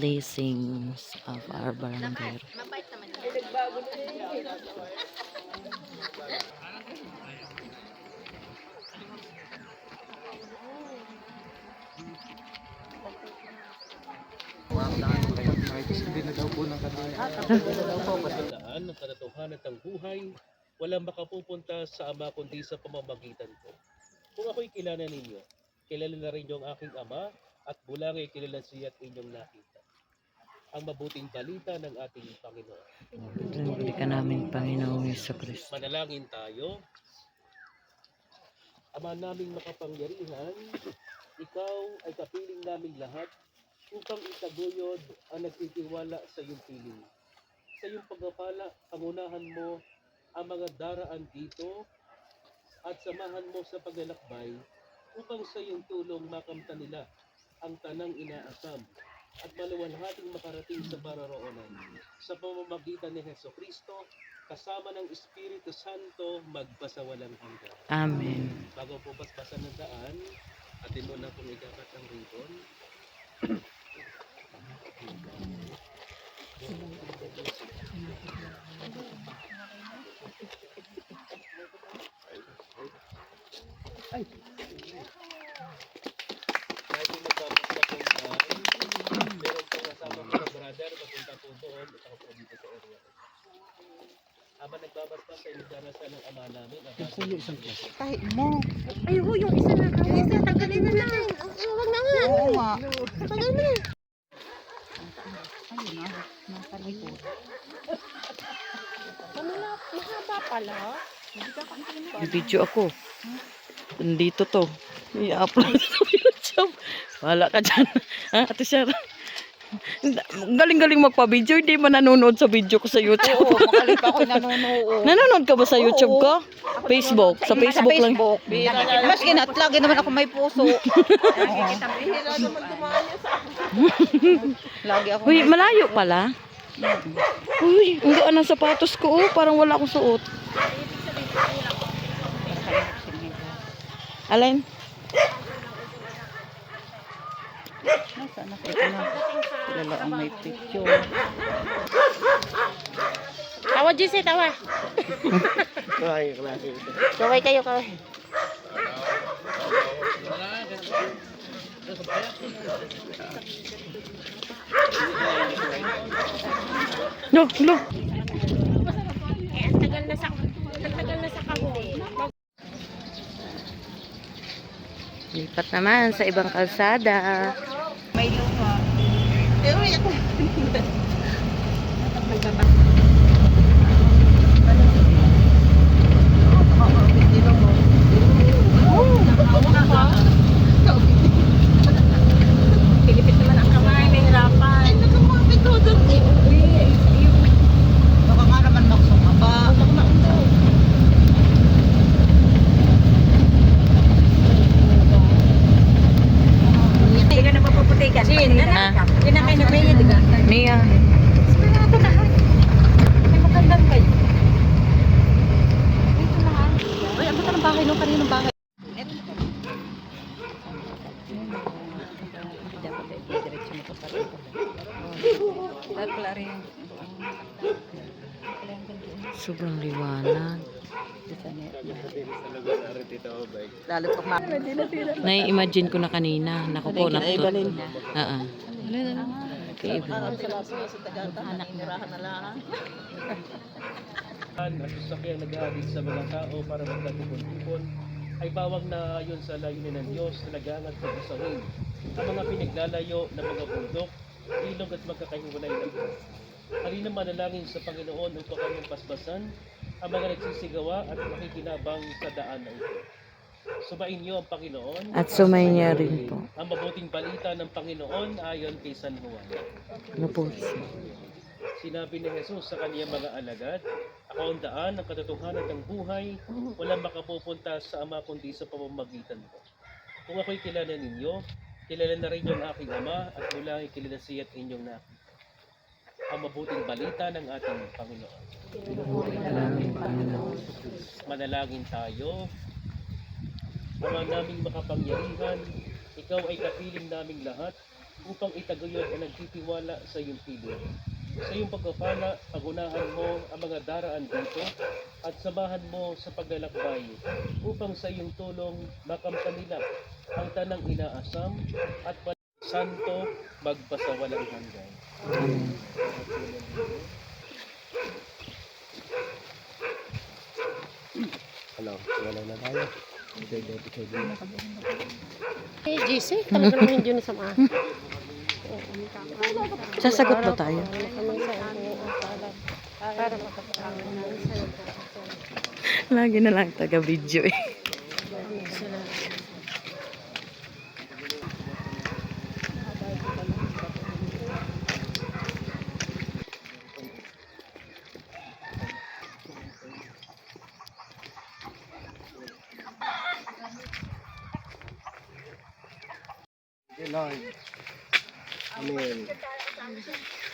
blessings of our barangay. Mabait naman yun. Tandaan ng katotohanan ng buhay, walang makapupunta sa Ama kundi sa pamamagitan ko. Kung ako'y kilala ninyo, kilala na rin yung aking Ama, at mula nga'y kilala siya at inyong nakita. Ang mabuting balita ng ating Panginoon. Pinaguli ka namin, Panginoong Jesucristo. Manalangin tayo. Ama naming makapangyarihan, ikaw ay kapiling naming lahat upang itaguyod ang nagtitiwala sa iyong piling. Sa iyong pagpapala, pangunahan mo ang mga daraan dito at samahan mo sa paglalakbay upang sa iyong tulong makamtan nila ang tanang inaasam at maluwalhating makarating sa pararoonan. Sa pamamagitan ni Hesukristo, kasama ng Espiritu Santo, magpasawalang hanggan. Amen. Bago po paspasan ng daan, atin mo na pong ikakat ang ribbon. Ay! Kahit yung magpapasla po daan, meron po kasama po ng brother, papunta po doon, at ako po dito sa area. Habang nagbabasbas sa inigdarasal ng Ama namin, Kahit mo. Ay, yung isa na. Yung isa, tanggalin na lang. Huwag na nga. Oo nga. Tanggalin na. Ayun na. Nasa likod. Ano na? Mahaba pala. Hindi ka kanina. May video ako. Nandito to. I-upload sa YouTube. Wala ka dyan. Ha, Ate Sharon? Galing-galing magpa-video. Hindi man nanonood sa video ko sa YouTube. Oo, makalit pa ako nanonood. Nanonood ka ba sa YouTube ko? Facebook. Sa Facebook lang. Mas lagi naman ako may puso. Lagi ako. Uy, malayo pala. Uy, ang gaan ng sapatos ko. Oh, parang wala akong suot. Alin? Nasaan ako? Ito na. Kilala ang may picture. Tawa, Jesse, tawa. Kaway kayo, kaway. No, no. Ang tagal na sa kahuli. Lipat naman sa ibang kalsada. May lupa. Pero ako. Pilipit naman ang kamay, may hirapan. Baka nga naman magsumaba. Hindi ka na mapuputikan. Sin, Ah. yun ang kayo na may diga. Mia. Esperado na. May magandang kayo. Dito na ha. Ay, ang ganda ng bahay nung kaninong bahay. Sobrang liwanag. Lalo pag Nai-imagine ko na kanina. Naku po, nakto. Oo. Kay Evelyn. anak murahan na lang. at sasakyang nag-aabit sa mga tao para magkatipon-tipon ay bawang na ayon sa layunin ng Diyos na nag-aangat sa isawin ang mga pinaglalayo ng mga bundok, ilog at magkakahiwalay ng buhay. Halina manalangin sa Panginoon upang kanyang pasbasan ang mga nagsisigawa at makikinabang sa daan na ito. Subayin niyo ang Panginoon At sumay niya rin po. ang mabuting balita ng Panginoon ayon kay San Juan. Ano po? Sinabi ni Jesus sa kaniyang mga alagad, "Ako ang daan, ang katotohanan ng buhay, walang makapupunta sa Ama kundi sa pamamagitan ko. Kung ako'y kilala ninyo, kilala na rin yung aking Ama at mula ay kilala siya at inyong nakita." Ang mabuting balita ng ating Panginoon. Manalangin tayo. Ama naming makapangyarihan, ikaw ay kapiling naming lahat upang itaguyod ang nagtitiwala sa iyong piling. Sa iyong pagpapala, pagunahan mo ang mga daraan dito at samahan mo sa paglalakbay upang sa iyong tulong makamtan nila ang tanang inaasam at santo magpasawalang hanggan. Hello, wala na tayo. Eh, GC, talaga naman hindi na sama. Sasagot ba tayo? Para makapagkawan na sa Lagi na lang taga-video eh. Amen.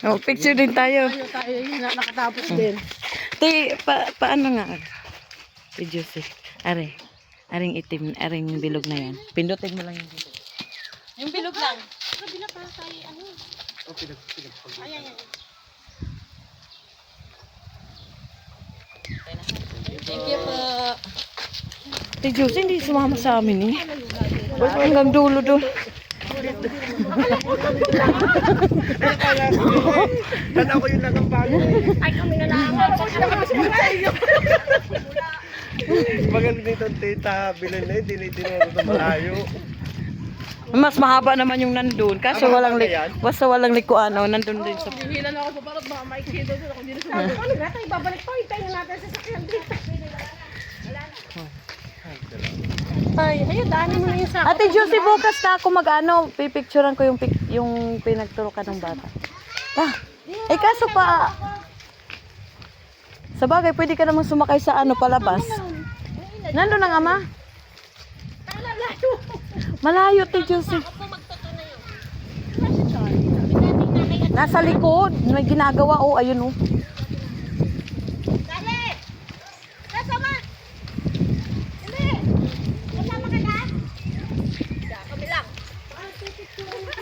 Oh, picture din tayo. tayo yun, nakatapos din. Te, paano nga? Si Jose. Are. Aring itim, aring bilog na yan. Pindutin mo lang yung bilog. Yung bilog lang. Kabila pa tayo, ano? Ayan, ayan. Thank you po. Si Jose hindi sumama sa amin eh. Hanggang dulo doon. Kala ko yung nagambalo. Ay, kami na lang. Magaling dito ang tita, bilhin na yun, dinitiro sa malayo. Mas mahaba naman yung nandun. Kaso walang basta walang likuan. Oh, nandun din sa... Hihilan ako sa parang baka makikita doon ako dito sa mga. Ano ba tayo? Babalik pa. Hintayin na natin sa sakyan dito. Ay, ayun, daanin mo na yung sa. Ate Josie, bukas na ako mag-ano. Pipicturean ko yung pinagturukan ng bata. Eh kaso pa... Sa bagay, pwede ka namang sumakay sa ano, palabas. Nandun ang ama? Malayo, Ate Josie. Nasa likod. May ginagawa, oh, ayun, oh.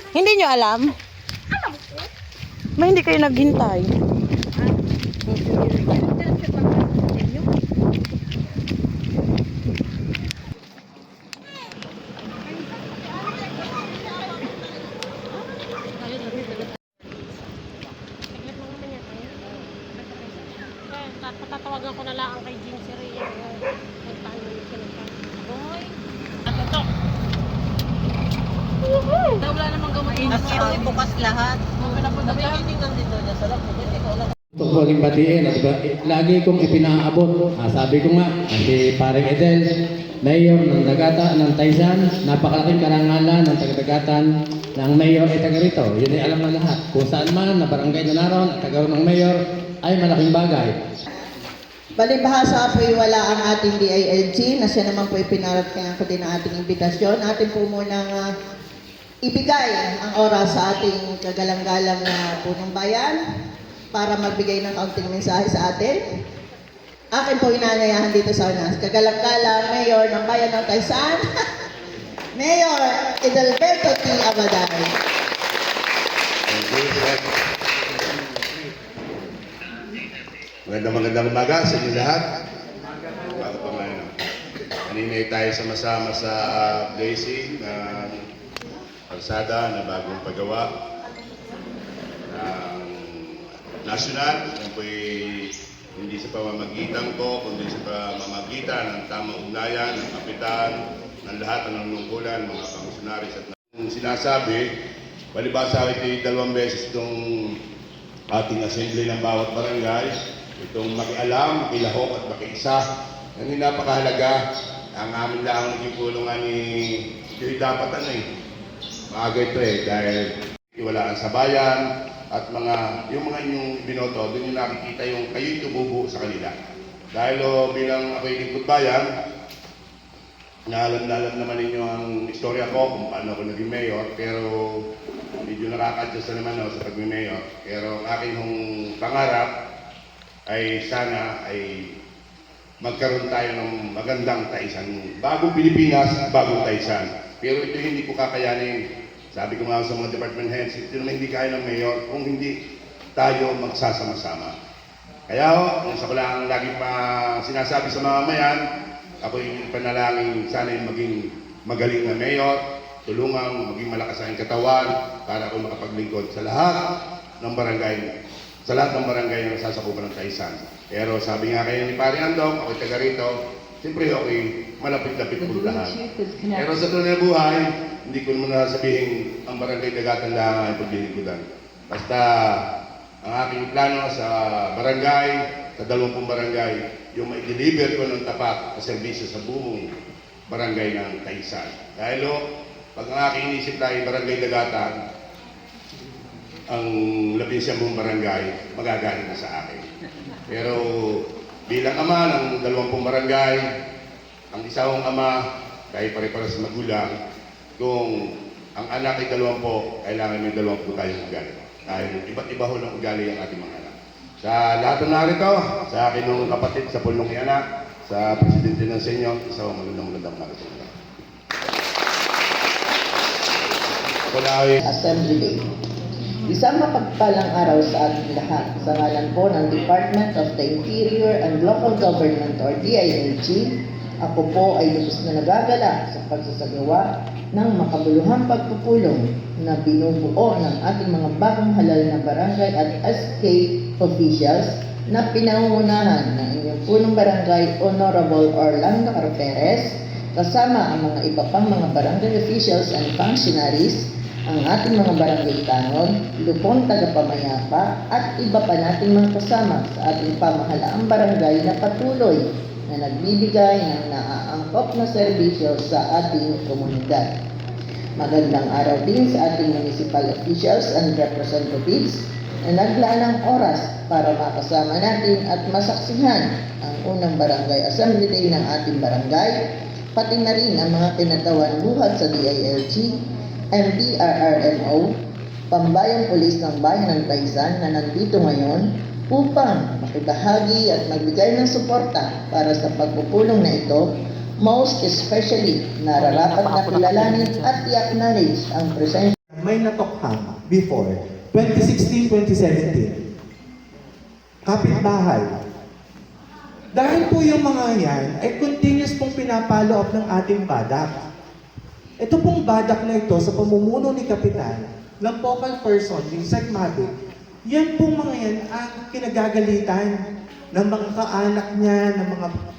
Hindi nyo alam? Alam ko. May hindi kayo naghintay. Tatawagan ko na lang kay Jean Siri. Wala namang gamain. bukas lahat. Ito ko aking batiin at lagi kong ipinaabot. Sabi ko nga, si Paring Edel, Mayor ng Dagata ng Taysan, napakalaking karangalan ng taga-dagatan ng Mayor ay taga rito. Yun ay alam na lahat. Kung saan man na barangay na naroon at taga ng Mayor ay malaking bagay. Balibahasa po wala ang ating DILG na siya naman po ipinarating ko din ang ating imbitasyon. Atin po munang ibigay ang oras sa ating kagalang-galang na punong bayan para magbigay ng kaunting mensahe sa atin. Akin po inanayahan dito sa unas. Kagalang-galang Mayor ng Bayan ng Taysan, Mayor Edelberto T. Abaday. Magandang umaga sa inyo lahat. Umaga pa ngayon. Kanina tayo sama-sama sa blazing na kalsada na bagong paggawa ng nasyonal. Yan po hindi sa pamamagitan ko, kundi sa pamamagitan ng tamang ugnayan, ng kapitan, ng lahat ng nanunungkulan, mga pangusyonaris at sinasabi, palibasa ito 2 beses itong ating assembly ng bawat barangay, itong makialam, makilahok at makiisa. Yan yung napakahalaga. Ang amin lang naging pulungan ni dapat maaga ito dahil iwalaan sa bayan at yung mga inyong binoto, doon yung nakikita yung kayo'y tumubo sa kanila. Dahil bilang ako'y lingkod bayan, alam naman ninyo ang istorya ko kung paano ako naging mayor, pero medyo nakaka-adjust na naman sa pag-mayor. Pero ang aking pangarap ay sana ay magkaroon tayo ng magandang Taysan. Bagong Pilipinas, bagong Taysan. Pero ito hindi ko kakayanin Sabi ko nga sa mga department heads, ito naman hindi kaya ng mayor kung hindi tayo magsasama-sama. Kaya ho, ang isa ko lang lagi pa sinasabi sa mga mamayan, ako'y panalangin sana yung maging magaling na mayor, tulungang maging malakas ang katawan para ako makapaglingkod sa lahat ng barangay, na nasasakupan ng Taysan. Pero sabi nga kayo ni Pare Andong, ako'y taga rito, siyempre ako'y malapit-lapit puntahan. Pero sa tunay na buhay, hindi ko naman nasabihin ang barangay Dagatan lang ay paglilingkudan. Basta ang aking plano sa barangay, sa 20 barangay, yung mai-deliver ko ng tapat na serbisyo sa buong barangay ng Taysan. Dahil pag ang aking inisip na ay barangay Dagatan, ang 11 barangay, magagaling na sa akin. Pero bilang ama ng 20 barangay, ang isang ama, dahil pare-pares sa magulang, kung ang anak ay 20, kailangan may 20 tayong ugali. Dahil iba't iba ho ng ugali ang ating mga anak. Sa lahat ng narito, sa akin ng kapatid, sa pulong anak, sa presidente ng senyo, isang magandang narito. Ako na ay Assembly Day. Isang mapagpalang araw sa ating lahat. Sa ngalan po ng Department of the Interior and Local Government or DILG, ako po ay lubos na nagagala sa pagsasagawa ng makabuluhang pagpupulong na binubuo ng ating mga bagong halal na barangay at SK officials na pinangungunahan ng inyong punong barangay Honorable Orlando Carperes, kasama ang mga iba pang mga barangay officials and functionaries, ang ating mga barangay tanod, lupong tagapamayapa, at iba pa nating mga kasama sa ating pamahalaang barangay na patuloy na nagbibigay ng naaangkop na serbisyo sa ating komunidad. Magandang araw din sa ating municipal officials and representatives na naglaan ng oras para makasama natin at masaksihan ang unang barangay assembly day ng ating barangay, pati na rin ang mga kinatawan buhat sa DILG, MDRRMO, Pambayang Pulis ng Bayan ng Taysan na nandito ngayon upang makibahagi at magbigay ng suporta para sa pagpupulong na ito, most especially nararapat na kilalanin at i-acknowledge ang presensya. May natokhang before 2016-2017 kapitbahay. Dahil po yung mga yan ay continuous pong pinapalo up ng ating badak. Ito pong badak na ito sa pamumuno ni Kapitan ng focal person, yung Sekmado, yan pong mga yan ang kinagagalitan ng mga kaanak niya, ng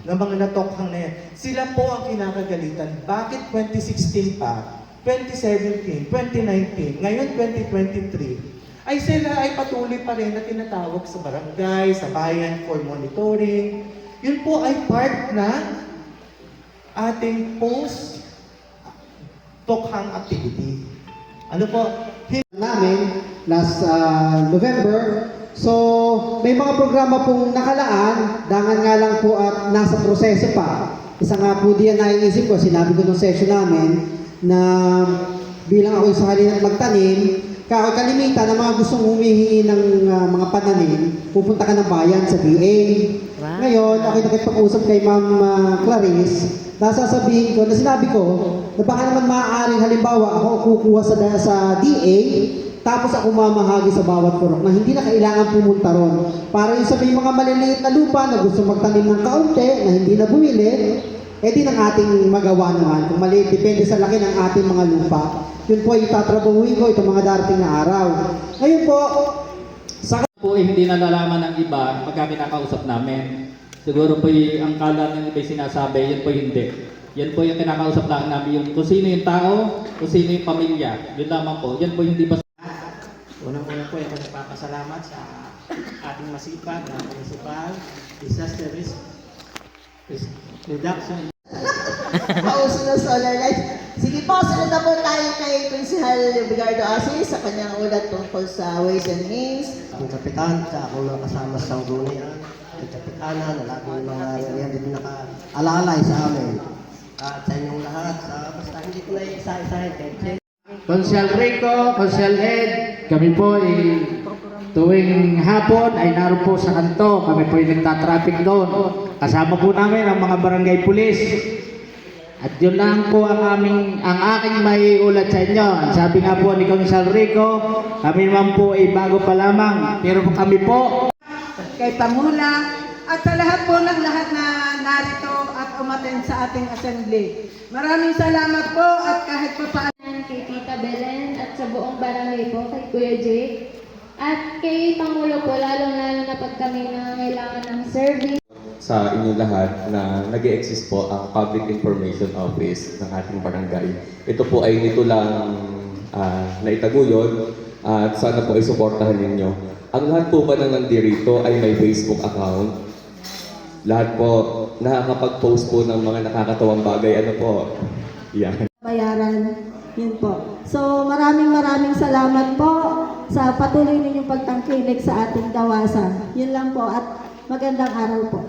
mga natokhang na yan. Sila po ang kinakagalitan. Bakit 2016 pa, 2017, 2019, ngayon 2023, ay sila ay patuloy pa rin na tinatawag sa barangay, sa bayan for monitoring. Yun po ay part na ating post-tokhang activity. Ano po? Namin last November. So, may mga programa pong nakalaan, dangan nga lang po at nasa proseso pa. Isa nga po diyan naiisip ko, sinabi ko nung session namin na bilang ako sa halina't magtanim, kalimitan na mga gustong humihingi ng mga pananim, pupunta ka ng bayan sa BA. Wow. Ngayon, ako nakipag-usap kay Ma'am Clarice, nasasabihin ko, na sinabi ko, na baka naman maaaring halimbawa ako kukuha sa DA, tapos ako mamahagi sa bawat purok na hindi na kailangan pumunta ron. Para yung sa may mga maliliit na lupa na gusto magtanim ng kaunti na hindi na bumili, di ng ating magawa naman. Kung maliit, depende sa laki ng ating mga lupa. Yun po ay tatrabahuin ko itong mga darating na araw. Ngayon po, sa Po hindi nalalaman ng iba pagka kinakausap namin. Siguro po ang kalat ng iba sinasabi, yan po hindi. Yan po yung kinakausap lang namin, yung kung sino yung tao, kung sino yung pamilya. Yun lamang po, yan po hindi ba. Unang-una po ay nagpapasalamat sa ating masipag na municipal disaster risk reduction. Pauso na solar lights. Sige po, sunod na po tayo kay Prinsihal Bigardo Asis sa kanyang ulat tungkol sa Ways and Means. Ang kapitan, sa ako na kasama sa sanggunian, ang kapitana na laging mga yan din nakaalalay sa amin. At sa inyong lahat, basta hindi ko na isa-isahin kay Konsyal Rico, Konsyal Ed, kami po ay tuwing hapon ay naroon po sa kanto. Kami po ay nagtatraffic doon. Kasama po namin ang mga barangay pulis. At yun lang po ang aking maiulat sa inyo. Sabi nga po ni Consul Rico, kami naman po ay bago pa lamang, pero kami po Kay Pangula, at sa lahat po ng lahat na narito at umaten sa ating assembly. Maraming salamat po at kahit pa paano. Kay Tita Belen at sa buong barangay po, kay Kuya Jake. At kay Pangulo po, lalong-lalo na pag kami nangangailangan ng service. Sa inyong lahat na nag-e-exist po ang Public Information Office ng ating barangay. Ito po ay nito lang naitaguyod at sana po ay suportahan ninyo. Ang lahat po ba na nandirito ay may Facebook account. Lahat po nakakapag-post po ng mga nakakatawang bagay. Ano po? Yan. Bayaran, yun po. So maraming salamat po sa patuloy ninyong pagtangkilik sa ating dawasan. Yun lang po at magandang araw po.